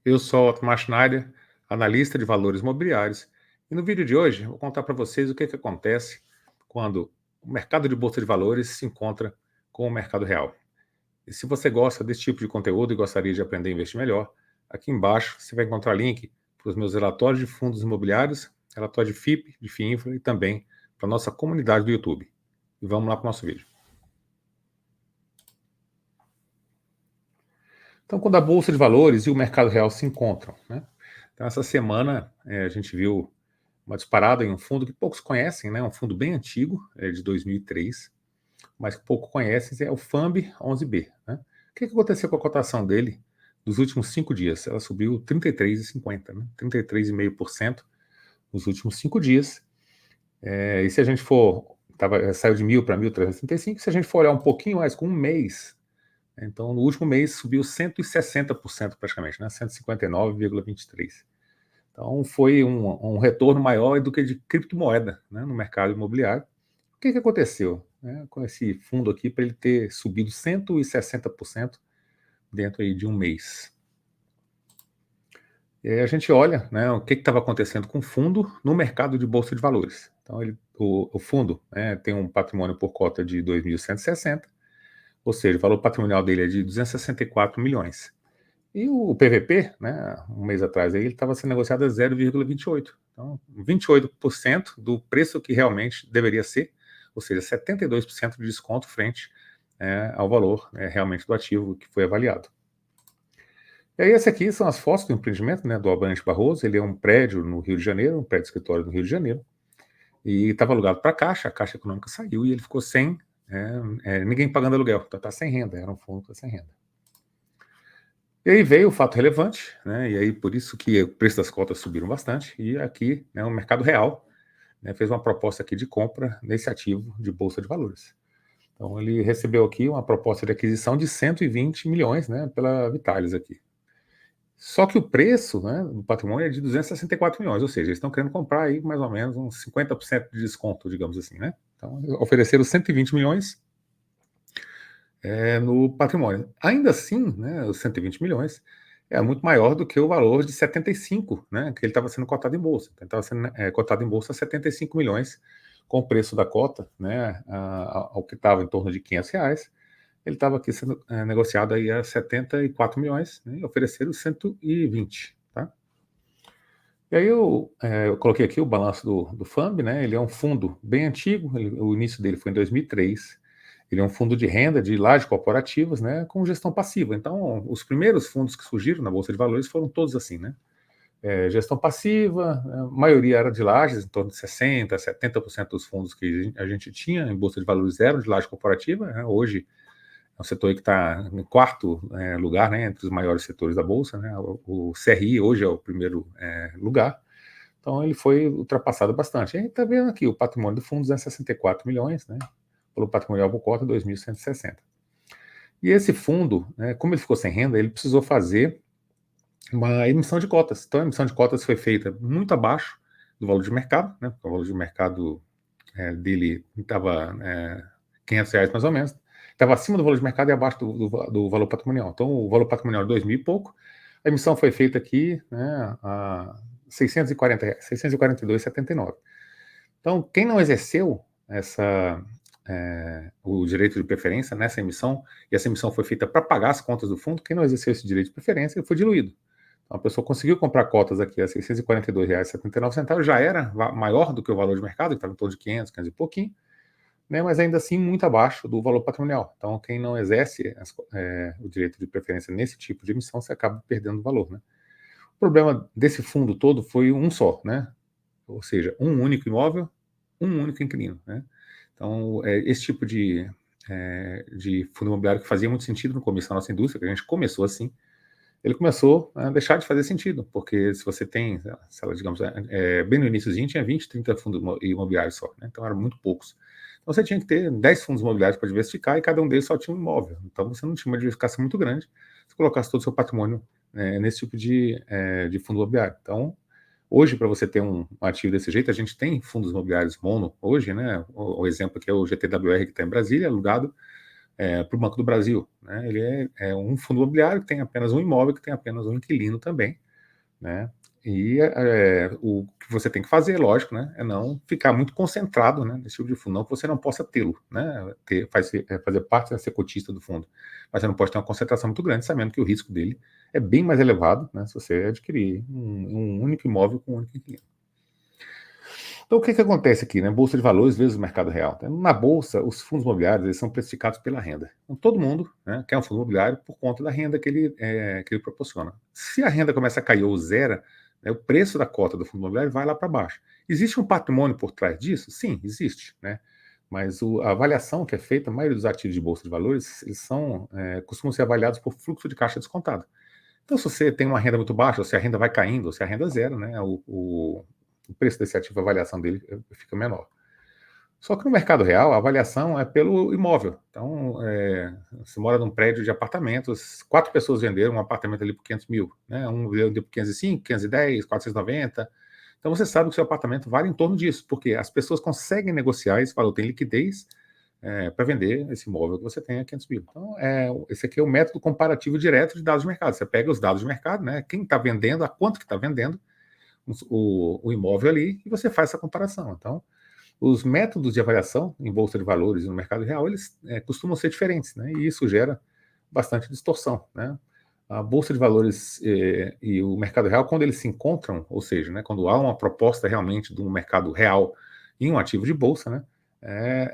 Eu sou o Tomás Schneider, analista de valores imobiliários, e no vídeo de hoje eu vou contar para vocês o que acontece quando o mercado de bolsa de valores se encontra com o mercado real. E se você gosta desse tipo de conteúdo e gostaria de aprender a investir melhor, aqui embaixo você vai encontrar link para os meus relatórios de fundos imobiliários, relatório de FIP, de FIINFRA e também para a nossa comunidade do YouTube. E vamos lá para o nosso vídeo. Então, quando a Bolsa de Valores e o mercado real se encontram, né? Então, essa semana a gente viu uma disparada em um fundo que poucos conhecem, né? Um fundo bem antigo, de 2003, mas que pouco conhecem, é o FAMB 11B. Né? O que aconteceu com a cotação dele nos últimos 5 dias? Ela subiu 33,50, né? 33,5% nos últimos 5 dias. E se a gente for, saiu de 1.000 para 1.335, se a gente for olhar um pouquinho mais, com um mês, então no último mês subiu 160% praticamente, né? 159,23%. Então, foi um retorno maior do que de criptomoeda, né, no mercado imobiliário. O que aconteceu, né, com esse fundo aqui para ele ter subido 160% dentro aí de um mês? E aí a gente olha, né, o que estava acontecendo com o fundo no mercado de bolsa de valores. Então, o fundo, né, tem um patrimônio por cota de 2.160, ou seja, o valor patrimonial dele é de 264 milhões. E o PVP, né, um mês atrás, ele estava sendo negociado a 0,28. Então, 28% do preço que realmente deveria ser, ou seja, 72% de desconto frente ao valor realmente do ativo que foi avaliado. E aí, esse aqui são as fotos do empreendimento, né, do Almirante Barroso. Ele é um prédio no Rio de Janeiro, um prédio de escritório no Rio de Janeiro, e estava alugado para a Caixa Econômica saiu e ele ficou sem ninguém pagando aluguel, então está sem renda, era um fundo que está sem renda. E aí veio o fato relevante, né, e aí por isso que o preço das cotas subiram bastante, e aqui, né, o mercado real, né, fez uma proposta aqui de compra nesse ativo de bolsa de valores. Então ele recebeu aqui uma proposta de aquisição de 120 milhões, né, pela Vitalis aqui. Só que o preço, né, do patrimônio é de 264 milhões, ou seja, eles estão querendo comprar aí mais ou menos uns 50% de desconto, digamos assim, né? Então ofereceram 120 milhões no patrimônio. Ainda assim, né, os 120 milhões é muito maior do que o valor de 75, né, que ele estava sendo cotado em bolsa. Então, ele estava sendo cotado em bolsa a 75 milhões, com o preço da cota, né, ao que estava em torno de R$ 500, ele estava aqui sendo negociado aí a 74 milhões, né, e ofereceram 120, tá? E aí eu coloquei aqui o balanço do FAMB, né, ele é um fundo bem antigo, o início dele foi em 2003, ele é um fundo de renda de lajes corporativas, né, com gestão passiva. Então, os primeiros fundos que surgiram na Bolsa de Valores foram todos assim, né? Gestão passiva, a maioria era de lajes, em torno de 60%, 70% dos fundos que a gente tinha em Bolsa de Valores eram de laje corporativa, né? Hoje é um setor que está em quarto lugar, né, entre os maiores setores da Bolsa, né? O CRI hoje é o primeiro lugar. Então, ele foi ultrapassado bastante. A gente está vendo aqui o patrimônio do fundo é 64 milhões, né? Pelo patrimonial por cota, 2.160. E esse fundo, né, como ele ficou sem renda, ele precisou fazer uma emissão de cotas. Então, a emissão de cotas foi feita muito abaixo do valor de mercado, né? O valor de mercado dele estava R$ 500 mais ou menos. Estava acima do valor de mercado e abaixo do valor patrimonial. Então, o valor patrimonial é 2.000 e pouco. A emissão foi feita aqui, né, a R$ 640, 642,79. Então, quem não exerceu o direito de preferência nessa emissão, e essa emissão foi feita para pagar as contas do fundo, quem não exerceu esse direito de preferência, ele foi diluído. Então, a pessoa conseguiu comprar cotas aqui a R$ 642,79, já era maior do que o valor de mercado, que estava em torno de 500, 500 e pouquinho, né, mas ainda assim muito abaixo do valor patrimonial. Então, quem não exerce o direito de preferência nesse tipo de emissão, você acaba perdendo valor, né? O problema desse fundo todo foi um só, né? Ou seja, um único imóvel, um único inquilino, né? Então, esse tipo de fundo imobiliário que fazia muito sentido no começo da nossa indústria, que a gente começou assim, ele começou a deixar de fazer sentido, porque se você tem, sei lá, digamos, bem no iníciozinho tinha 20, 30 fundos imobiliários só, né? Então eram muito poucos. Então você tinha que ter 10 fundos imobiliários para diversificar e cada um deles só tinha um imóvel. Então você não tinha uma diversificação muito grande se colocasse todo o seu patrimônio nesse tipo de fundo imobiliário. Então, hoje, para você ter um ativo desse jeito, a gente tem fundos imobiliários mono hoje, né? O exemplo aqui é o GTWR, que está em Brasília, alugado para o Banco do Brasil, né? Ele é um fundo imobiliário que tem apenas um imóvel, que tem apenas um inquilino também, né? E o que você tem que fazer, lógico, né, é não ficar muito concentrado, né, nesse tipo de fundo, não que você não possa tê-lo, né, fazer parte, ser cotista do fundo, mas você não pode ter uma concentração muito grande, sabendo que o risco dele é bem mais elevado, né, se você adquirir um único imóvel com um único inquilino. Então, o que que acontece aqui, né? Bolsa de valores vezes o mercado real. Então, na bolsa, os fundos imobiliários eles são precificados pela renda. Então, todo mundo, né, quer um fundo imobiliário por conta da renda que ele proporciona. Se a renda começa a cair ou zera, né, o preço da cota do fundo imobiliário vai lá para baixo. Existe um patrimônio por trás disso? Sim, existe, né? Mas a avaliação que é feita, a maioria dos ativos de bolsa de valores, eles costumam ser avaliados por fluxo de caixa descontado. Então, se você tem uma renda muito baixa, ou se a renda vai caindo, ou se a renda é zero, né, o preço desse ativo, a avaliação dele fica menor. Só que no mercado real, a avaliação é pelo imóvel. Então, você mora num prédio de apartamentos, 4 pessoas venderam um apartamento ali por 500 mil, né? Um vendeu por 505, 510, 490. Então, você sabe que o seu apartamento vale em torno disso, porque as pessoas conseguem negociar esse valor, tem liquidez para vender esse imóvel que você tem a 500 mil. Então, esse aqui é o método comparativo direto de dados de mercado. Você pega os dados de mercado, né? Quem está vendendo, a quanto que está vendendo o imóvel ali, e você faz essa comparação. Então, os métodos de avaliação em bolsa de valores e no mercado real, eles costumam ser diferentes, né? E isso gera bastante distorção, né? A bolsa de valores e o mercado real, quando eles se encontram, ou seja, né, quando há uma proposta realmente de um mercado real em um ativo de bolsa, né,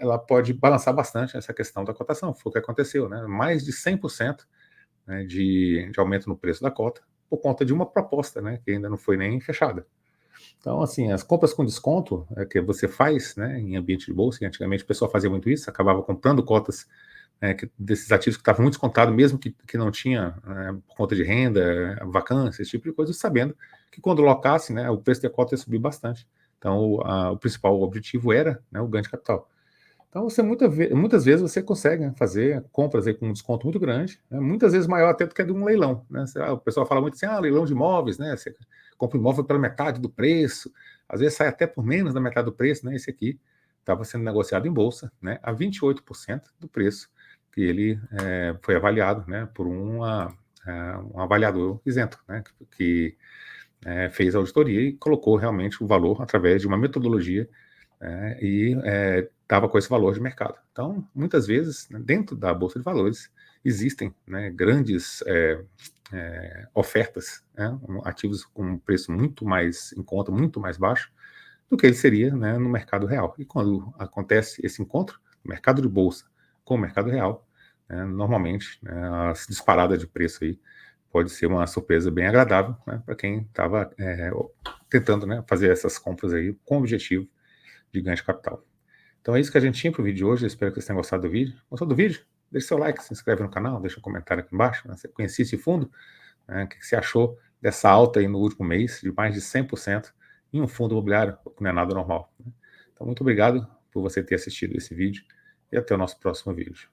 ela pode balançar bastante essa questão da cotação. Foi o que aconteceu, né? Mais de 100%, né, de aumento no preço da cota por conta de uma proposta, né, que ainda não foi nem fechada. Então, assim, as compras com desconto que você faz, né, em ambiente de bolsa, e antigamente o pessoal fazia muito isso, acabava comprando cotas desses ativos que estavam muito descontados, mesmo que não tinha, por conta de renda, vacância, esse tipo de coisa, sabendo que quando locasse, né, o preço da cota ia subir bastante. Então, o principal objetivo era, né, o ganho de capital. Então, muitas vezes você consegue fazer compras aí com um desconto muito grande, né, muitas vezes maior até do que de um leilão, né? O pessoal fala muito assim, leilão de imóveis, né? Você compra um imóvel pela metade do preço, às vezes sai até por menos da metade do preço, né? Esse aqui estava sendo negociado em bolsa, né, a 28% do preço que ele foi avaliado, né, por um avaliador isento, né, que fez a auditoria e colocou realmente o valor através de uma metodologia e estava com esse valor de mercado. Então, muitas vezes, né, dentro da Bolsa de Valores, existem, né, grandes ofertas, né, ativos com um preço muito mais em conta, muito mais baixo do que ele seria, né, no mercado real. E quando acontece esse encontro, o mercado de bolsa com o mercado real, normalmente, né, as disparadas de preço aí pode ser uma surpresa bem agradável, né, para quem estava tentando, né, fazer essas compras aí com o objetivo de ganho de capital. Então é isso que a gente tinha para o vídeo de hoje. Eu espero que vocês tenham gostado do vídeo. Gostou do vídeo? Deixe seu like, se inscreve no canal, deixa um comentário aqui embaixo. Né? Você conhecia esse fundo? O que você achou dessa alta aí no último mês, de mais de 100% em um fundo imobiliário, que não é nada normal. Né? Então, muito obrigado por você ter assistido esse vídeo e até o nosso próximo vídeo.